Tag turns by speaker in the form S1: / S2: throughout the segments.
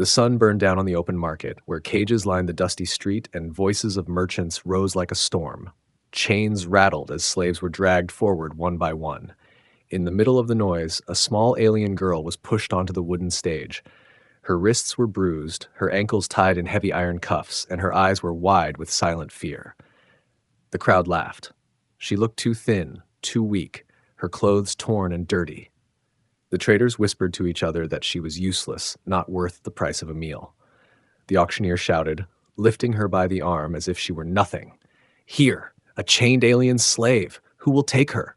S1: The sun burned down on the open market, where cages lined the dusty street and voices of merchants rose like a storm. Chains rattled as slaves were dragged forward one by one. In the middle of the noise, a small alien girl was pushed onto the wooden stage. Her wrists were bruised, her ankles tied in heavy iron cuffs, and her eyes were wide with silent fear. The crowd laughed. She looked too thin, too weak, her clothes torn and dirty. The traders whispered to each other that she was useless, not worth the price of a meal. The auctioneer shouted, lifting her by the arm as if she were nothing. "Here, a chained alien slave. Who will take her?"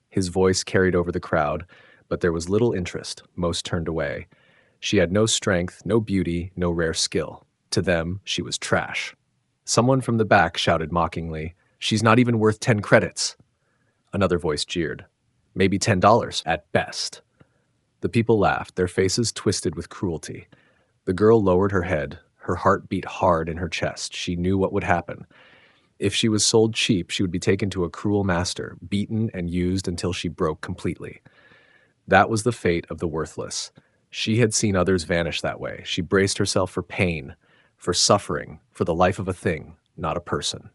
S1: His voice carried over the crowd, but there was little interest. Most turned away. She had no strength, no beauty, no rare skill. To them, she was trash. Someone from the back shouted mockingly, "She's not even worth 10 credits." Another voice jeered, "Maybe $10 at best." The people laughed, their faces twisted with cruelty. The girl lowered her head. Her heart beat hard in her chest. She knew what would happen. If she was sold cheap, she would be taken to a cruel master, beaten and used until she broke completely. That was the fate of the worthless. She had seen others vanish that way. She braced herself for pain, for suffering, for the life of a thing, not a person.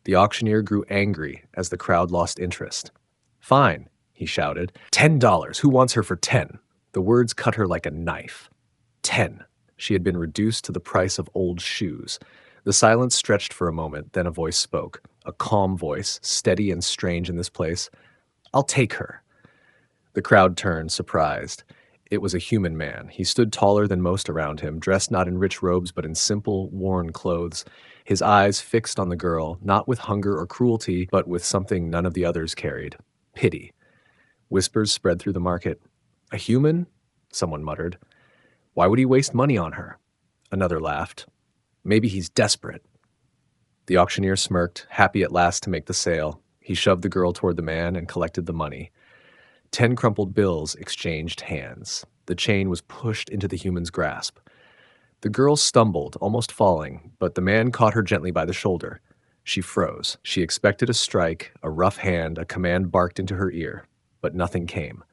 S1: The auctioneer grew angry as the crowd lost interest. "Fine," he shouted. $10. Who wants her for 10? The words cut her like a knife. 10. She had been reduced to the price of old shoes. The silence stretched for a moment, then a voice spoke. A calm voice, steady and strange in this place. "I'll take her." The crowd turned, surprised. It was a human man. He stood taller than most around him, dressed not in rich robes but in simple, worn clothes. His eyes fixed on the girl, not with hunger or cruelty, but with something none of the others carried. Pity. Whispers spread through the market. "A human?" someone muttered. "Why would he waste money on her?" Another laughed. "Maybe he's desperate." The auctioneer smirked, happy at last to make the sale. He shoved the girl toward the man and collected the money. 10 crumpled bills exchanged hands. The chain was pushed into the human's grasp. The girl stumbled, almost falling, but the man caught her gently by the shoulder. She froze. She expected a strike, a rough hand, a command barked into her ear, but nothing came.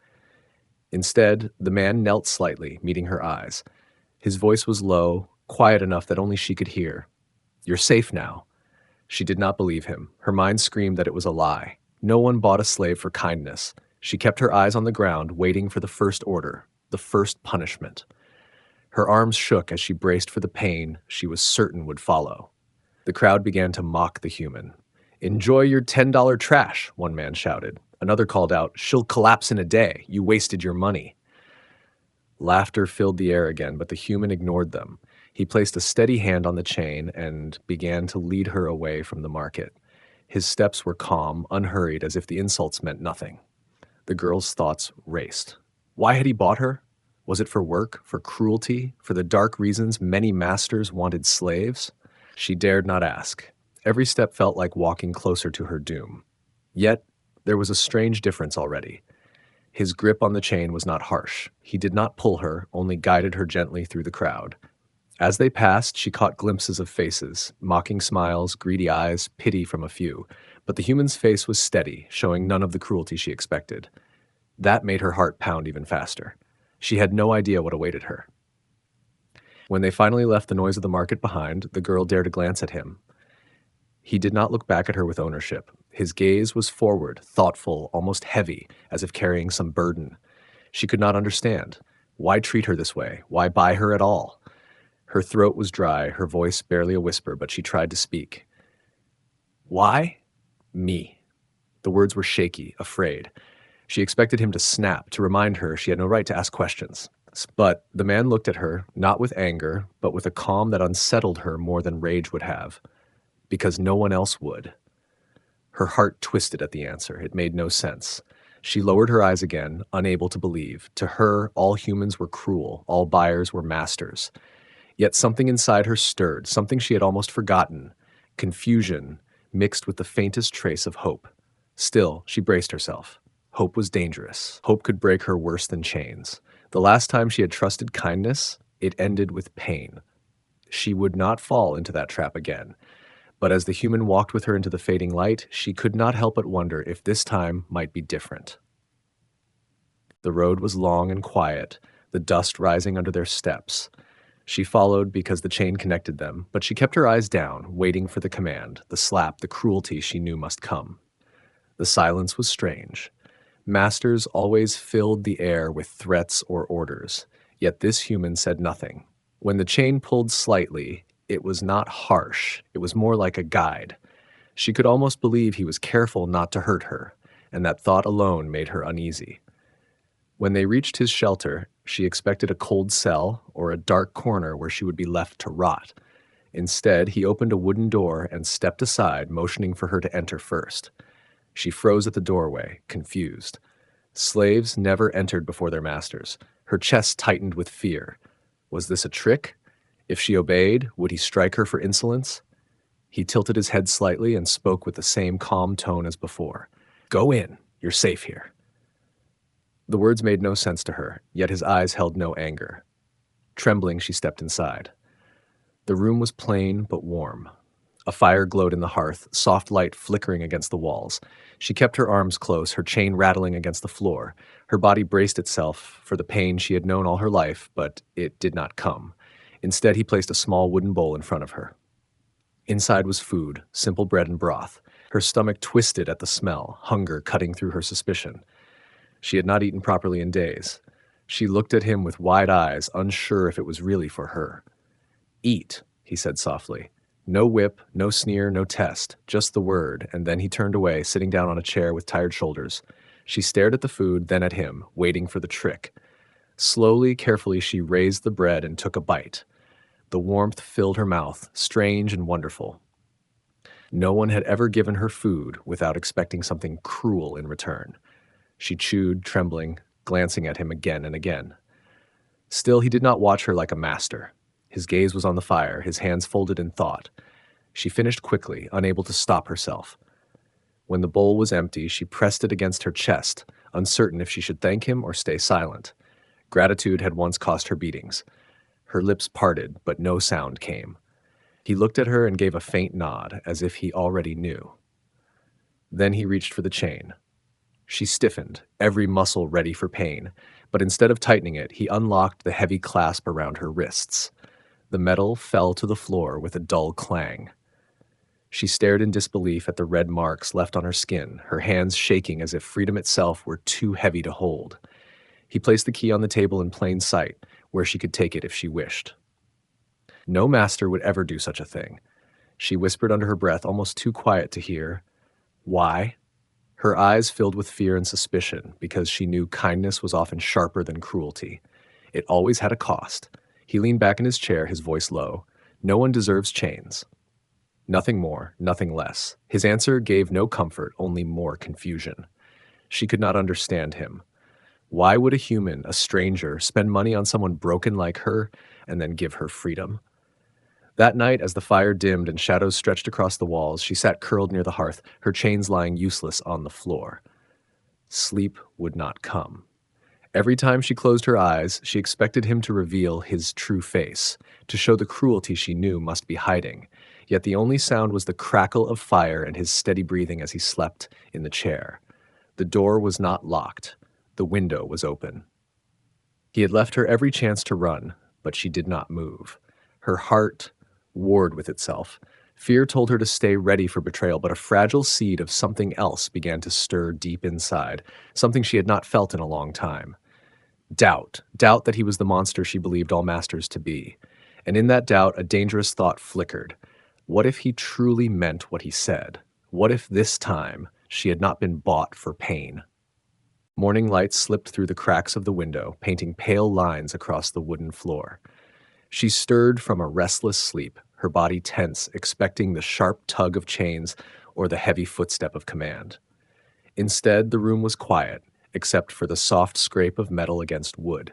S1: Instead, the man knelt slightly, meeting her eyes. His voice was low, quiet enough that only she could hear. "You're safe now." She did not believe him. Her mind screamed that it was a lie. No one bought a slave for kindness. She kept her eyes on the ground, waiting for the first order, the first punishment. Her arms shook as she braced for the pain she was certain would follow. The crowd began to mock the human. "Enjoy your $10 trash," one man shouted. Another called out, "She'll collapse in a day. You wasted your money." Laughter filled the air again, but the human ignored them. He placed a steady hand on the chain and began to lead her away from the market. His steps were calm, unhurried, as if the insults meant nothing. The girl's thoughts raced. Why had he bought her? Was it for work, for cruelty, for the dark reasons many masters wanted slaves? She dared not ask. Every step felt like walking closer to her doom. Yet, there was a strange difference already. His grip on the chain was not harsh. He did not pull her, only guided her gently through the crowd. As they passed, she caught glimpses of faces, mocking smiles, greedy eyes, pity from a few. But the human's face was steady, showing none of the cruelty she expected. That made her heart pound even faster. She had no idea what awaited her. When they finally left the noise of the market behind, the girl dared a glance at him. He did not look back at her with ownership. His gaze was forward, thoughtful, almost heavy, as if carrying some burden. She could not understand. Why treat her this way? Why buy her at all? Her throat was dry, her voice barely a whisper, but she tried to speak. "Why?" "Me." The words were shaky, afraid. She expected him to snap, to remind her she had no right to ask questions. But the man looked at her, not with anger, but with a calm that unsettled her more than rage would have. Because no one else would. Her heart twisted at the answer. It made no sense. She lowered her eyes again, unable to believe. To her, all humans were cruel, all buyers were masters. Yet something inside her stirred, something she had almost forgotten. Confusion, mixed with the faintest trace of hope. Still, she braced herself. Hope was dangerous. Hope could break her worse than chains. The last time she had trusted kindness, it ended with pain. She would not fall into that trap again. But as the human walked with her into the fading light, she could not help but wonder if this time might be different. The road was long and quiet, the dust rising under their steps. She followed because the chain connected them, but she kept her eyes down, waiting for the command, the slap, the cruelty she knew must come. The silence was strange. Masters always filled the air with threats or orders, yet this human said nothing. When the chain pulled slightly, it was not harsh, it was more like a guide. She could almost believe he was careful not to hurt her, and that thought alone made her uneasy. When they reached his shelter, she expected a cold cell or a dark corner where she would be left to rot. Instead, he opened a wooden door and stepped aside, motioning for her to enter first. She froze at the doorway, confused. Slaves never entered before their masters. Her chest tightened with fear. Was this a trick? If she obeyed, would he strike her for insolence? He tilted his head slightly and spoke with the same calm tone as before. "Go in. You're safe here." The words made no sense to her, yet his eyes held no anger. Trembling, she stepped inside. The room was plain but warm. A fire glowed in the hearth, soft light flickering against the walls. She kept her arms close, her chain rattling against the floor. Her body braced itself for the pain she had known all her life, but it did not come. Instead, he placed a small wooden bowl in front of her. Inside was food, simple bread and broth. Her stomach twisted at the smell, hunger cutting through her suspicion. She had not eaten properly in days. She looked at him with wide eyes, unsure if it was really for her. "Eat," he said softly. No whip, no sneer, no test, just the word, and then he turned away, sitting down on a chair with tired shoulders. She stared at the food, then at him, waiting for the trick. Slowly, carefully, she raised the bread and took a bite. The warmth filled her mouth, strange and wonderful. No one had ever given her food without expecting something cruel in return. She chewed, trembling, glancing at him again and again. Still, he did not watch her like a master. His gaze was on the fire, his hands folded in thought. She finished quickly, unable to stop herself. When the bowl was empty, she pressed it against her chest, uncertain if she should thank him or stay silent. Gratitude had once cost her beatings. Her lips parted, but no sound came. He looked at her and gave a faint nod, as if he already knew. Then he reached for the chain. She stiffened, every muscle ready for pain, but instead of tightening it, he unlocked the heavy clasp around her wrists. The metal fell to the floor with a dull clang. She stared in disbelief at the red marks left on her skin, her hands shaking as if freedom itself were too heavy to hold. He placed the key on the table in plain sight, where she could take it if she wished. No master would ever do such a thing. She whispered under her breath, almost too quiet to hear. "Why?" Her eyes filled with fear and suspicion, because she knew kindness was often sharper than cruelty. It always had a cost. He leaned back in his chair, his voice low. "No one deserves chains." Nothing more, nothing less. His answer gave no comfort, only more confusion. She could not understand him. Why would a human, a stranger, spend money on someone broken like her and then give her freedom? That night, as the fire dimmed and shadows stretched across the walls, she sat curled near the hearth, her chains lying useless on the floor. Sleep would not come. Every time she closed her eyes, she expected him to reveal his true face, to show the cruelty she knew must be hiding. Yet the only sound was the crackle of fire and his steady breathing as he slept in the chair. The door was not locked. The window was open. He had left her every chance to run, but she did not move. Her heart warred with itself. Fear told her to stay ready for betrayal, but a fragile seed of something else began to stir deep inside, something she had not felt in a long time. Doubt that he was the monster she believed all masters to be. And in that doubt, a dangerous thought flickered. What if he truly meant what he said? What if this time she had not been bought for pain? Morning light slipped through the cracks of the window, painting pale lines across the wooden floor. She stirred from a restless sleep, her body tense, expecting the sharp tug of chains or the heavy footstep of command. Instead, the room was quiet, except for the soft scrape of metal against wood.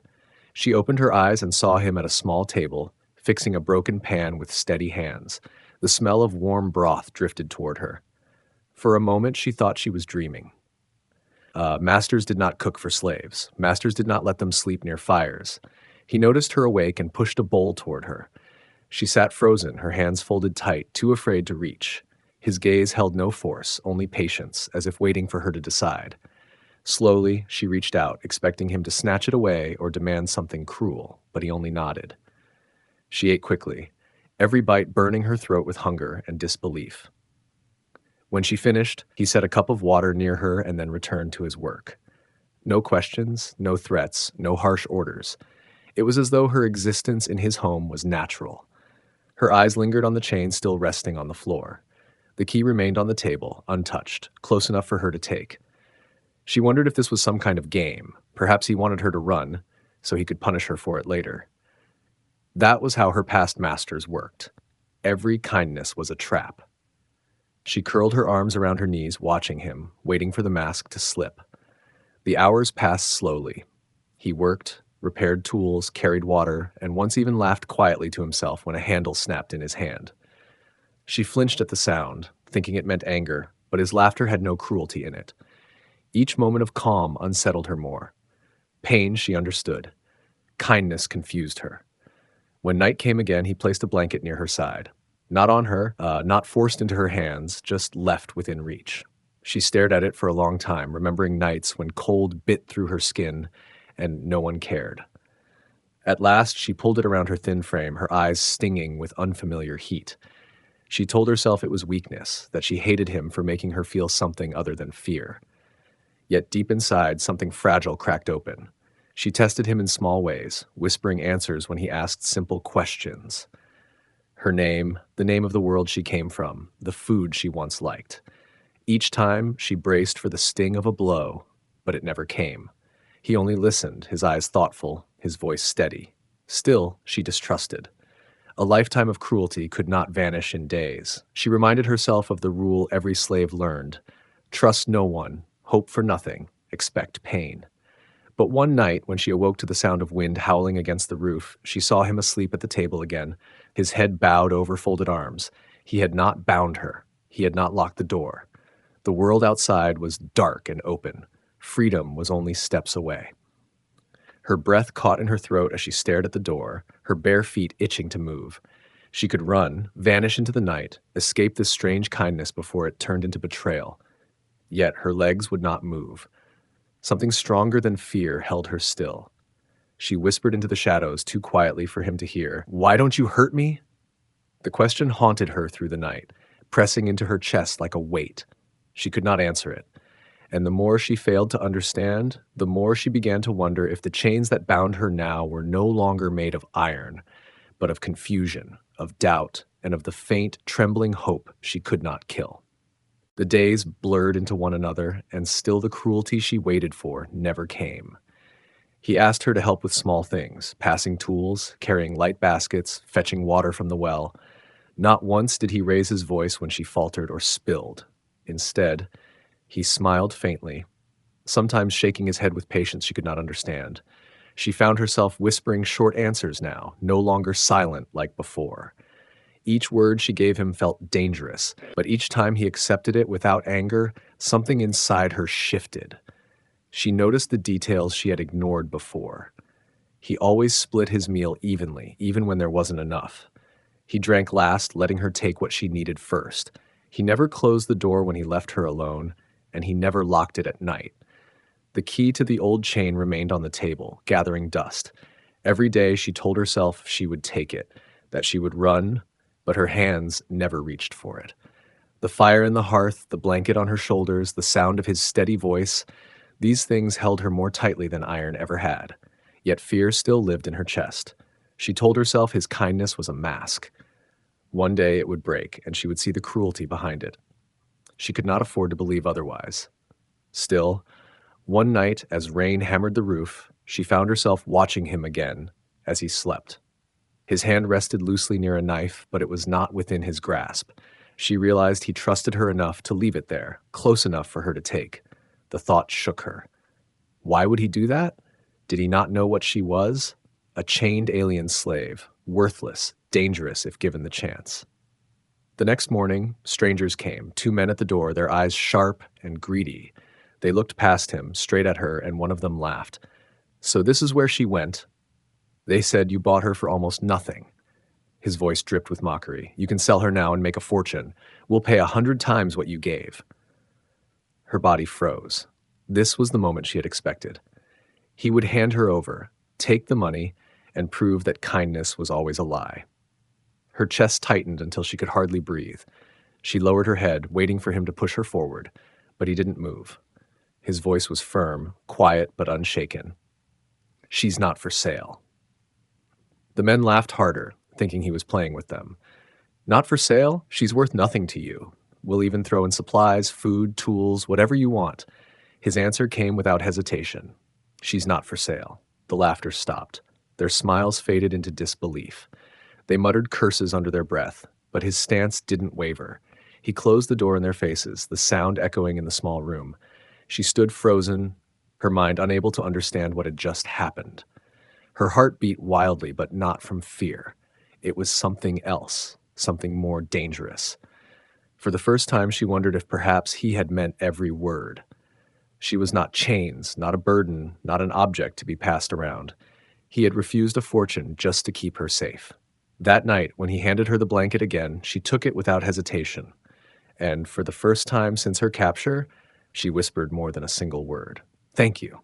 S1: She opened her eyes and saw him at a small table, fixing a broken pan with steady hands. The smell of warm broth drifted toward her. For a moment, she thought she was dreaming. Masters did not cook for slaves. Masters did not let them sleep near fires. He noticed her awake and pushed a bowl toward her. She sat frozen, her hands folded tight, too afraid to reach. His gaze held no force, only patience, as if waiting for her to decide. Slowly, she reached out, expecting him to snatch it away or demand something cruel, but he only nodded. She ate quickly, every bite burning her throat with hunger and disbelief. When she finished, he set a cup of water near her and then returned to his work. No questions, no threats, no harsh orders. It was as though her existence in his home was natural. Her eyes lingered on the chain still resting on the floor. The key remained on the table, untouched, close enough for her to take. She wondered if this was some kind of game. Perhaps he wanted her to run, so he could punish her for it later. That was how her past masters worked. Every kindness was a trap. She curled her arms around her knees, watching him, waiting for the mask to slip. The hours passed slowly. He worked, repaired tools, carried water, and once even laughed quietly to himself when a handle snapped in his hand. She flinched at the sound, thinking it meant anger, but his laughter had no cruelty in it. Each moment of calm unsettled her more. Pain she understood. Kindness confused her. When night came again, he placed a blanket near her side. Not on her, not forced into her hands, just left within reach. She stared at it for a long time, remembering nights when cold bit through her skin and no one cared. At last, she pulled it around her thin frame, her eyes stinging with unfamiliar heat. She told herself it was weakness, that she hated him for making her feel something other than fear. Yet deep inside, something fragile cracked open. She tested him in small ways, whispering answers when he asked simple questions. Her name, the name of the world she came from, the food she once liked. Each time, she braced for the sting of a blow, but it never came. He only listened, his eyes thoughtful, his voice steady. Still, she distrusted. A lifetime of cruelty could not vanish in days. She reminded herself of the rule every slave learned: trust no one, hope for nothing, expect pain. But one night, when she awoke to the sound of wind howling against the roof, she saw him asleep at the table again, his head bowed over folded arms. He had not bound her. He had not locked the door. The world outside was dark and open. Freedom was only steps away. Her breath caught in her throat as she stared at the door, her bare feet itching to move. She could run, vanish into the night, escape this strange kindness before it turned into betrayal. Yet her legs would not move. Something stronger than fear held her still. She whispered into the shadows too quietly for him to hear, "Why don't you hurt me?" The question haunted her through the night, pressing into her chest like a weight. She could not answer it. And the more she failed to understand, the more she began to wonder if the chains that bound her now were no longer made of iron, but of confusion, of doubt, and of the faint, trembling hope she could not kill. The days blurred into one another, and still the cruelty she waited for never came. He asked her to help with small things, passing tools, carrying light baskets, fetching water from the well. Not once did he raise his voice when she faltered or spilled. Instead, he smiled faintly, sometimes shaking his head with patience she could not understand. She found herself whispering short answers now, no longer silent like before. Each word she gave him felt dangerous, but each time he accepted it without anger, something inside her shifted. She noticed the details she had ignored before. He always split his meal evenly, even when there wasn't enough. He drank last, letting her take what she needed first. He never closed the door when he left her alone, and he never locked it at night. The key to the old chain remained on the table, gathering dust. Every day she told herself she would take it, that she would run, but her hands never reached for it. The fire in the hearth, the blanket on her shoulders, the sound of his steady voice, these things held her more tightly than iron ever had. Yet fear still lived in her chest. She told herself his kindness was a mask. One day it would break, and she would see the cruelty behind it. She could not afford to believe otherwise. Still, one night, as rain hammered the roof, she found herself watching him again as he slept. His hand rested loosely near a knife, but it was not within his grasp. She realized he trusted her enough to leave it there, close enough for her to take. The thought shook her. Why would he do that? Did he not know what she was? A chained alien slave, worthless, dangerous if given the chance. The next morning, strangers came, two men at the door, their eyes sharp and greedy. They looked past him, straight at her, and one of them laughed. "So this is where she went?" "They said you bought her for almost nothing." His voice dripped with mockery. "You can sell her now and make a fortune. We'll pay 100 times what you gave." Her body froze. This was the moment she had expected. He would hand her over, take the money, and prove that kindness was always a lie. Her chest tightened until she could hardly breathe. She lowered her head, waiting for him to push her forward, but he didn't move. His voice was firm, quiet but unshaken. "She's not for sale." The men laughed harder, thinking he was playing with them. "Not for sale? She's worth nothing to you. We'll even throw in supplies, food, tools, whatever you want." His answer came without hesitation. "She's not for sale." The laughter stopped. Their smiles faded into disbelief. They muttered curses under their breath, but his stance didn't waver. He closed the door in their faces, the sound echoing in the small room. She stood frozen, her mind unable to understand what had just happened. Her heart beat wildly, but not from fear. It was something else, something more dangerous. For the first time, she wondered if perhaps he had meant every word. She was not chains, not a burden, not an object to be passed around. He had refused a fortune just to keep her safe. That night, when he handed her the blanket again, she took it without hesitation. And for the first time since her capture, she whispered more than a single word. "Thank you."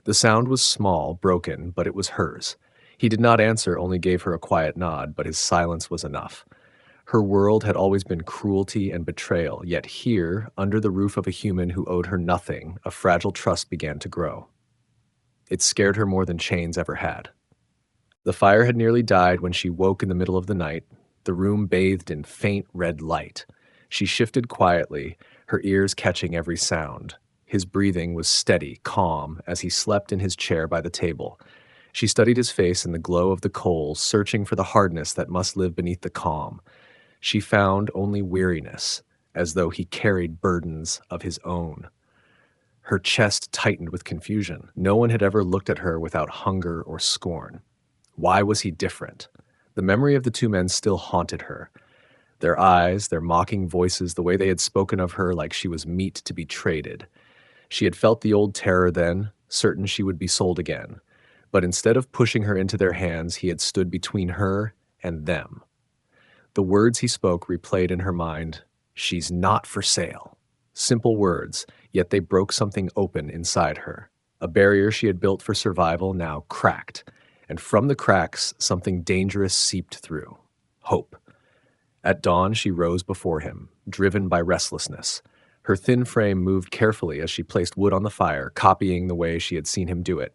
S1: The sound was small, broken, but it was hers. He did not answer, only gave her a quiet nod, but his silence was enough. Her world had always been cruelty and betrayal, yet here, under the roof of a human who owed her nothing, a fragile trust began to grow. It scared her more than chains ever had. The fire had nearly died when she woke in the middle of the night, the room bathed in faint red light. She shifted quietly, her ears catching every sound. His breathing was steady, calm, as he slept in his chair by the table. She studied his face in the glow of the coals, searching for the hardness that must live beneath the calm. She found only weariness, as though he carried burdens of his own. Her chest tightened with confusion. No one had ever looked at her without hunger or scorn. Why was he different? The memory of the two men still haunted her. Their eyes, their mocking voices, the way they had spoken of her like she was meat to be traded. She had felt the old terror then, certain she would be sold again. But instead of pushing her into their hands, he had stood between her and them. The words he spoke replayed in her mind. "She's not for sale." Simple words, yet they broke something open inside her. A barrier she had built for survival now cracked, and from the cracks, something dangerous seeped through. Hope. At dawn, she rose before him, driven by restlessness. Her thin frame moved carefully as she placed wood on the fire, copying the way she had seen him do it.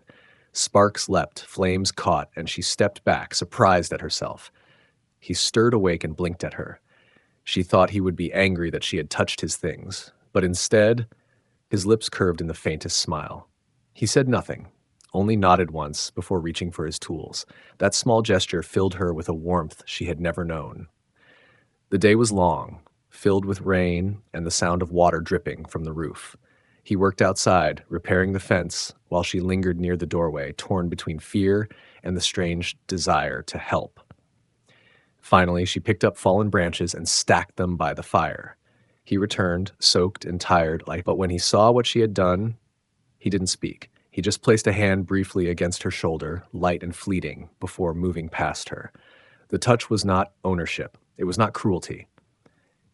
S1: Sparks leapt, flames caught, and she stepped back, surprised at herself. He stirred awake and blinked at her. She thought he would be angry that she had touched his things, but instead, his lips curved in the faintest smile. He said nothing, only nodded once before reaching for his tools. That small gesture filled her with a warmth she had never known. The day was long, filled with rain and the sound of water dripping from the roof. He worked outside, repairing the fence, while she lingered near the doorway, torn between fear and the strange desire to help. Finally, she picked up fallen branches and stacked them by the fire. He returned, soaked and tired, but when he saw what she had done, he didn't speak. He just placed a hand briefly against her shoulder, light and fleeting, before moving past her. The touch was not ownership. It was not cruelty.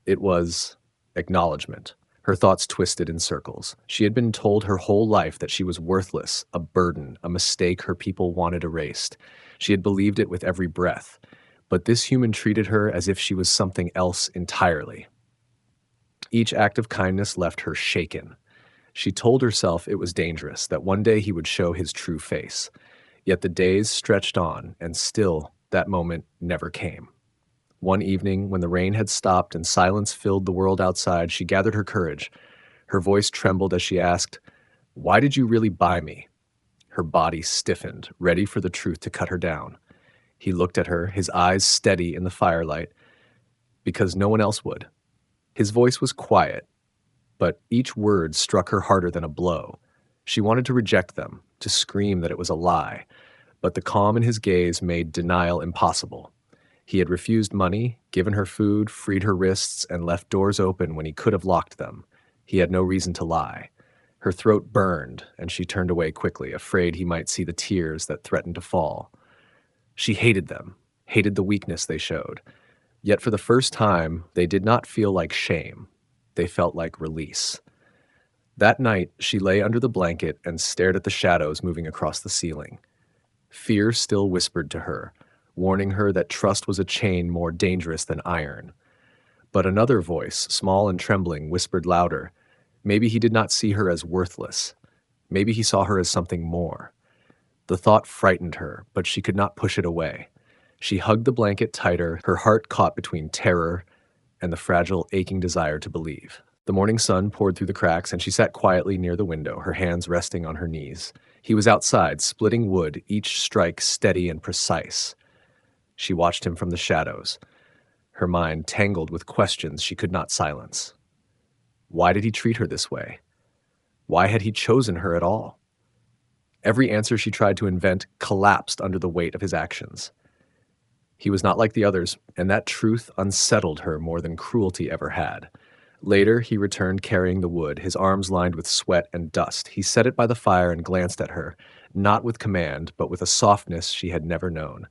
S1: It was acknowledgement. Her thoughts twisted in circles. She had been told her whole life that she was worthless, a burden, a mistake her people wanted erased. She had believed it with every breath. But this human treated her as if she was something else entirely. Each act of kindness left her shaken. She told herself it was dangerous, that one day he would show his true face. Yet the days stretched on, and still that moment never came. One evening, when the rain had stopped and silence filled the world outside, she gathered her courage. Her voice trembled as she asked, "Why did you really buy me?" Her body stiffened, ready for the truth to cut her down. He looked at her, his eyes steady in the firelight, because no one else would. His voice was quiet, but each word struck her harder than a blow. She wanted to reject them, to scream that it was a lie, but the calm in his gaze made denial impossible. He had refused money, given her food, freed her wrists, and left doors open when he could have locked them. He had no reason to lie. Her throat burned, and she turned away quickly, afraid he might see the tears that threatened to fall. She hated them, hated the weakness they showed. Yet for the first time, they did not feel like shame. They felt like release. That night, she lay under the blanket and stared at the shadows moving across the ceiling. Fear still whispered to her, warning her that trust was a chain more dangerous than iron. But another voice, small and trembling, whispered louder. Maybe he did not see her as worthless. Maybe he saw her as something more. The thought frightened her, but she could not push it away. She hugged the blanket tighter, her heart caught between terror and the fragile, aching desire to believe. The morning sun poured through the cracks, and she sat quietly near the window, her hands resting on her knees. He was outside, splitting wood, each strike steady and precise. She watched him from the shadows, her mind tangled with questions she could not silence. Why did he treat her this way? Why had he chosen her at all? Every answer she tried to invent collapsed under the weight of his actions. He was not like the others, and that truth unsettled her more than cruelty ever had. Later, he returned carrying the wood, his arms lined with sweat and dust. He set it by the fire and glanced at her, not with command, but with a softness she had never known.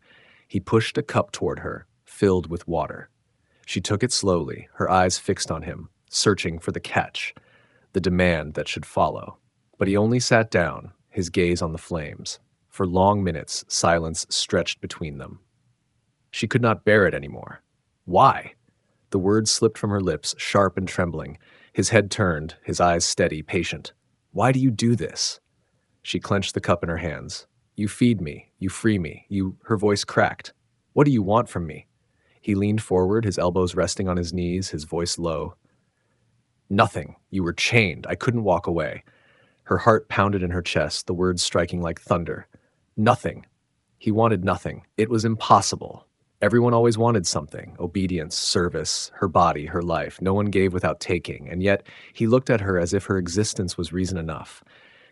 S1: He pushed a cup toward her, filled with water. She took it slowly, her eyes fixed on him, searching for the catch, the demand that should follow. But he only sat down, his gaze on the flames. For long minutes, silence stretched between them. She could not bear it anymore. Why? The words slipped from her lips, sharp and trembling. His head turned, his eyes steady, patient. Why do you do this? She clenched the cup in her hands. You feed me, you free me, Her voice cracked. What do you want from me? He leaned forward, his elbows resting on his knees, his voice low. Nothing. You were chained. I couldn't walk away. Her heart pounded in her chest, the words striking like thunder. Nothing. He wanted nothing. It was impossible. Everyone always wanted something, obedience, service, her body, her life. No one gave without taking, and yet he looked at her as if her existence was reason enough.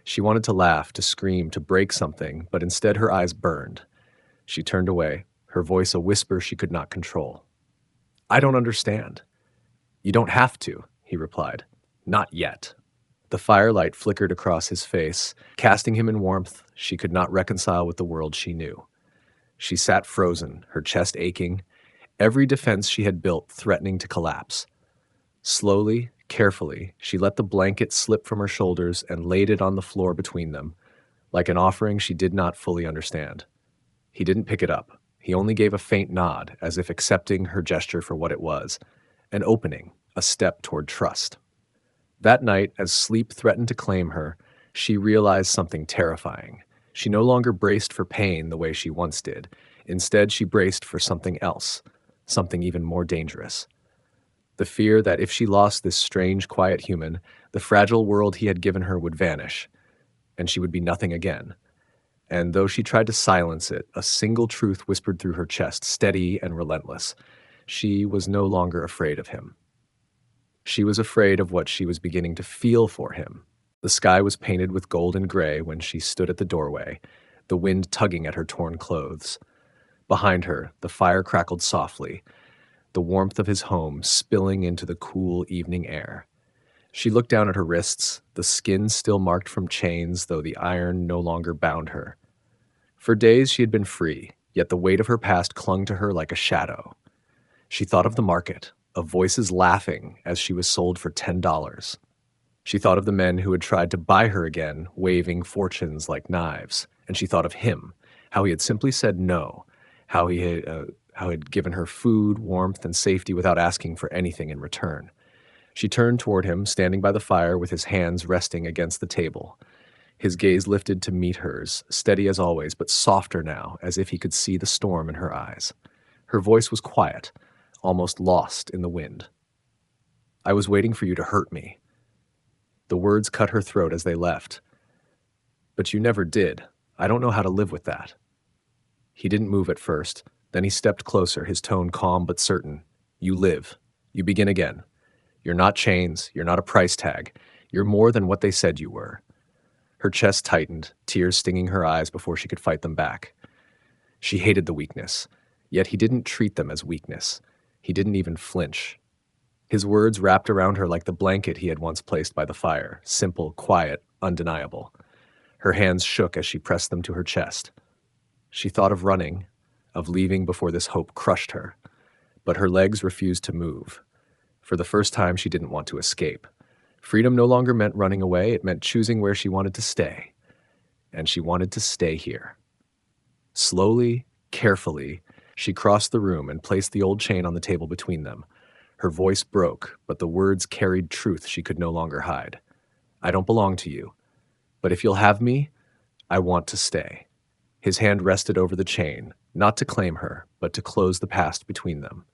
S1: She wanted to laugh, to scream, to break something, but instead her eyes burned. She turned away, her voice a whisper she could not control. I don't understand. You don't have to, he replied. Not yet. The firelight flickered across his face, casting him in warmth she could not reconcile with the world she knew. She sat frozen, her chest aching, every defense she had built threatening to collapse. Slowly, carefully, she let the blanket slip from her shoulders and laid it on the floor between them, like an offering she did not fully understand. He didn't pick it up. He only gave a faint nod, as if accepting her gesture for what it was, an opening, a step toward trust. That night, as sleep threatened to claim her, she realized something terrifying. She no longer braced for pain the way she once did. Instead, she braced for something else, something even more dangerous. The fear that if she lost this strange, quiet human, the fragile world he had given her would vanish, and she would be nothing again. And though she tried to silence it, a single truth whispered through her chest, steady and relentless. She was no longer afraid of him. She was afraid of what she was beginning to feel for him. The sky was painted with gold and gray when she stood at the doorway, the wind tugging at her torn clothes. Behind her, the fire crackled softly, the warmth of his home spilling into the cool evening air. She looked down at her wrists, the skin still marked from chains, though the iron no longer bound her. For days she had been free, yet the weight of her past clung to her like a shadow. She thought of the market, of voices laughing as she was sold for $10. She thought of the men who had tried to buy her again, waving fortunes like knives. And she thought of him, how he had simply said no, how he had given her food, warmth, and safety without asking for anything in return. She turned toward him, standing by the fire with his hands resting against the table. His gaze lifted to meet hers, steady as always, but softer now, as if he could see the storm in her eyes. Her voice was quiet, almost lost in the wind. I was waiting for you to hurt me. The words cut her throat as they left. But you never did. I don't know how to live with that. He didn't move at first. Then he stepped closer, his tone calm but certain. You live. You begin again. You're not chains. You're not a price tag. You're more than what they said you were. Her chest tightened, tears stinging her eyes before she could fight them back. She hated the weakness, yet he didn't treat them as weakness. He didn't even flinch. His words wrapped around her like the blanket he had once placed by the fire, simple, quiet, undeniable. Her hands shook as she pressed them to her chest. She thought of running, of leaving before this hope crushed her, but her legs refused to move. For the first time, she didn't want to escape. Freedom no longer meant running away, it meant choosing where she wanted to stay. And she wanted to stay here. Slowly, carefully, she crossed the room and placed the old chain on the table between them. Her voice broke, but the words carried truth she could no longer hide. I don't belong to you, but if you'll have me, I want to stay. His hand rested over the chain, not to claim her, but to close the past between them.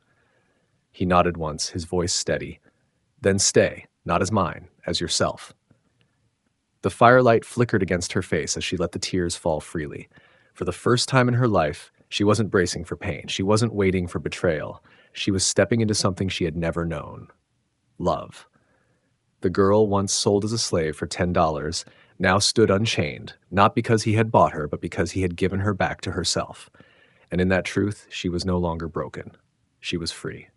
S1: He nodded once, his voice steady. Then stay, not as mine, as yourself. The firelight flickered against her face as she let the tears fall freely. For the first time in her life, she wasn't bracing for pain. She wasn't waiting for betrayal. She was stepping into something she had never known. Love. The girl, once sold as a slave for $10, now stood unchained, not because he had bought her, but because he had given her back to herself. And in that truth, she was no longer broken. She was free.